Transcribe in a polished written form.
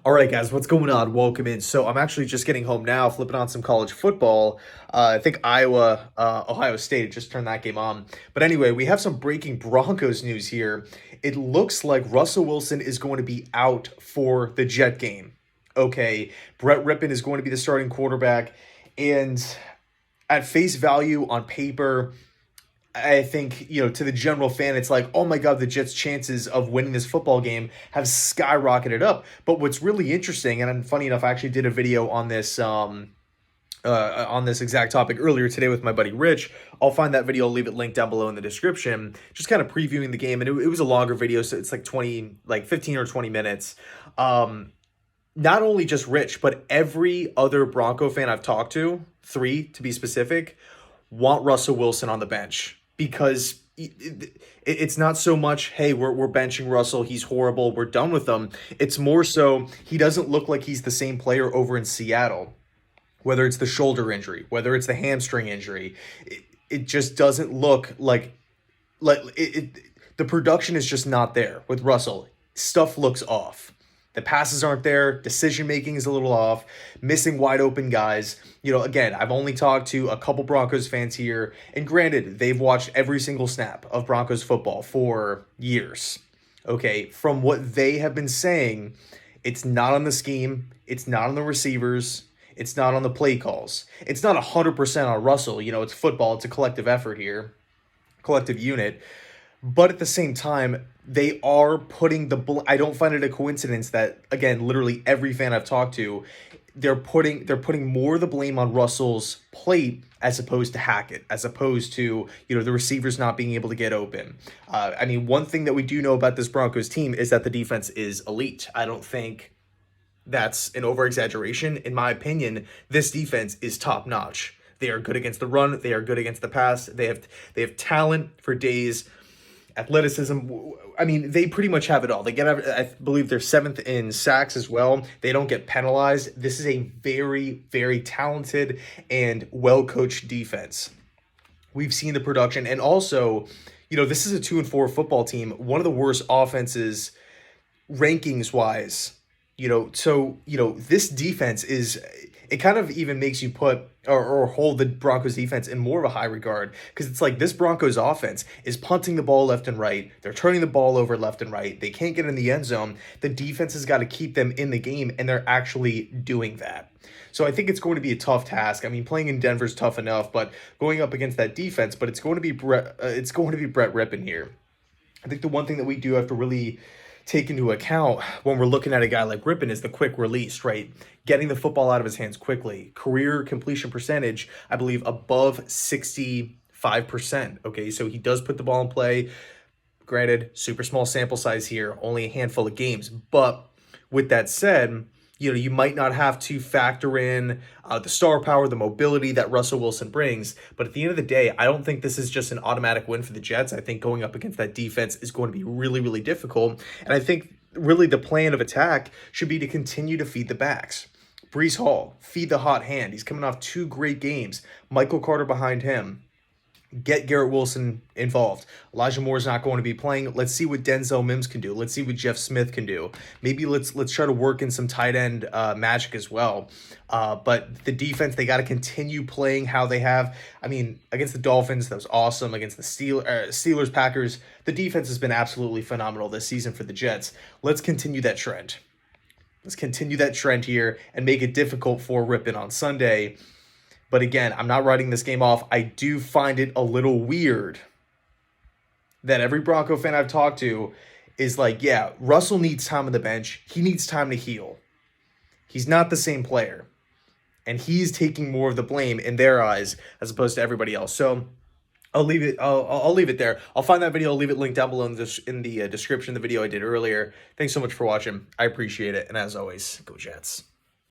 All right, guys, what's going on? Welcome in. So I'm actually just getting home now, flipping on some college football. I think Ohio State just turned that game on. But anyway, we have some breaking Broncos news here. It looks like Russell Wilson is going to be out for the Jet game. Okay, Brett Rippon is going to be the starting quarterback, and at face value on paper, I think, to the general fan, it's like, oh my God, the Jets' chances of winning this football game have skyrocketed up. But what's really interesting, and funny enough, I actually did a video on this exact topic earlier today with my buddy Rich. I'll find that video, I'll leave it linked down below in the description, just kind of previewing the game. And it was a longer video, so it's like 15 or 20 minutes. Not only just Rich, but every other Bronco fan I've talked to, three to be specific, want Russell Wilson on the bench because it's not so much, hey, we're benching Russell, he's horrible, we're done with him. It's more so he doesn't look like he's the same player over in Seattle, whether it's the shoulder injury, whether it's the hamstring injury. It just doesn't look the production is just not there with Russell. Stuff looks off. The passes aren't there. Decision making is a little off. Missing wide open guys. Again, I've only talked to a couple Broncos fans here, and granted, they've watched every single snap of Broncos football for years. Okay, from what they have been saying, it's not on the scheme. It's not on the receivers. It's not on the play calls. It's not 100% on Russell. It's football. It's a collective effort here, collective unit. But at the same time, they are putting I don't find it a coincidence that, again, literally every fan I've talked to, they're putting more of the blame on Russell's plate as opposed to Hackett, as opposed to, the receivers not being able to get open. One thing that we do know about this Broncos team is that the defense is elite. I don't think that's an over-exaggeration. In my opinion, this defense is top-notch. They are good against the run. They are good against the pass. They have talent for days. Athleticism, they pretty much have it all. I believe they're seventh in sacks as well. They don't get penalized. This is a very, very talented and well-coached defense. We've seen the production, and also, this is a 2-4 football team, one of the worst offenses rankings-wise. This defense it kind of even makes you put or hold the Broncos defense in more of a high regard, because it's like this Broncos offense is punting the ball left and right. They're turning the ball over left and right. They can't get in the end zone. The defense has got to keep them in the game, and they're actually doing that. So I think it's going to be a tough task. Playing in Denver's tough enough, but going up against that defense, but it's going to be Brett Rippon here. I think the one thing that we do have to really take into account when we're looking at a guy like Rippon is the quick release, right? Getting the football out of his hands quickly. Career completion percentage, I believe, above 65%. Okay, so he does put the ball in play. Granted, super small sample size here, only a handful of games. But with that said, you might not have to factor in the star power, the mobility that Russell Wilson brings. But at the end of the day, I don't think this is just an automatic win for the Jets. I think going up against that defense is going to be really, really difficult. And I think really the plan of attack should be to continue to feed the backs. Breece Hall, feed the hot hand. He's coming off 2 great games. Michael Carter behind him. Get Garrett Wilson involved. Elijah Moore's not going to be playing. Let's see what Denzel Mims can do. Let's see what Jeff Smith can do. Maybe let's try to work in some tight end magic as well. But the defense, they got to continue playing how they have. Against the Dolphins, that was awesome. Against the Steelers, Packers, the defense has been absolutely phenomenal this season for the Jets. Let's continue that trend. Let's continue that trend here and make it difficult for Rippon on Sunday. But again, I'm not writing this game off. I do find it a little weird that every Bronco fan I've talked to is like, yeah, Russell needs time on the bench. He needs time to heal. He's not the same player. And he's taking more of the blame in their eyes as opposed to everybody else. So I'll leave it. I'll leave it there. I'll find that video. I'll leave it linked down below in the description of the video I did earlier. Thanks so much for watching. I appreciate it. And as always, go Jets.